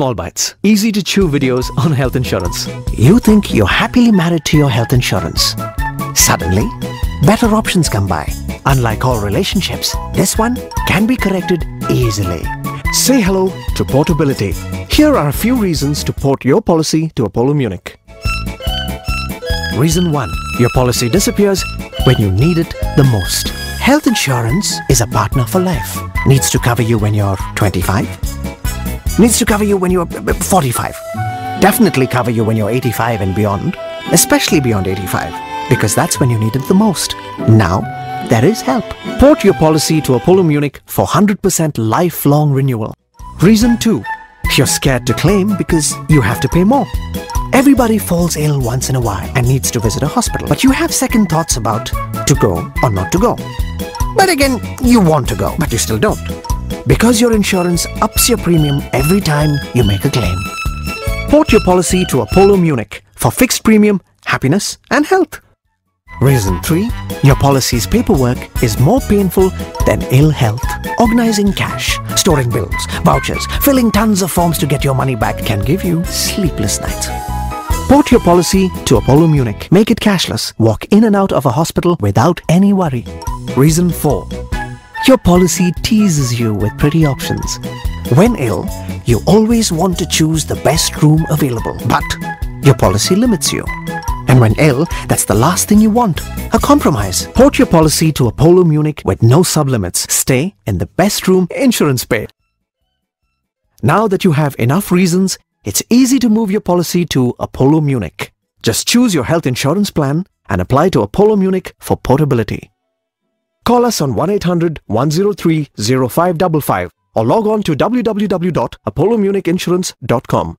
Small Bites, easy to chew videos on health insurance. You think you're happily married to your health insurance. Suddenly, better options come by. Unlike all relationships, this one can be corrected easily. Say hello to portability. Here are a few reasons to port your policy to Apollo Munich. Reason 1. Your policy disappears when you need it the most. Health insurance is a partner for life. Needs to cover you when you're 25. Needs to cover you when you're 45. Definitely cover you when you're 85 and beyond. Especially beyond 85. Because that's when you need it the most. Now, there is help. Port your policy to Apollo Munich for 100% lifelong renewal. Reason 2. You're scared to claim because you have to pay more. Everybody falls ill once in a while and needs to visit a hospital. But you have second thoughts about to go or not to go. But again, you want to go, but you still don't. Because your insurance ups your premium every time you make a claim. Port your policy to Apollo Munich for fixed premium, happiness and health. Reason 3. Your policy's paperwork is more painful than ill health. Organizing cash, storing bills, vouchers, filling tons of forms to get your money back can give you sleepless nights. Port your policy to Apollo Munich. Make it cashless. Walk in and out of a hospital without any worry. Reason 4. Your policy teases you with pretty options. When ill, you always want to choose the best room available, but your policy limits you. And when ill, that's the last thing you want, a compromise. Port your policy to Apollo Munich with no sublimits. Stay in the best room, insurance paid. Now that you have enough reasons, it's easy to move your policy to Apollo Munich. Just choose your health insurance plan and apply to Apollo Munich for portability. Call us on 1-800-103-0555 or log on to www.apollomunichinsurance.com.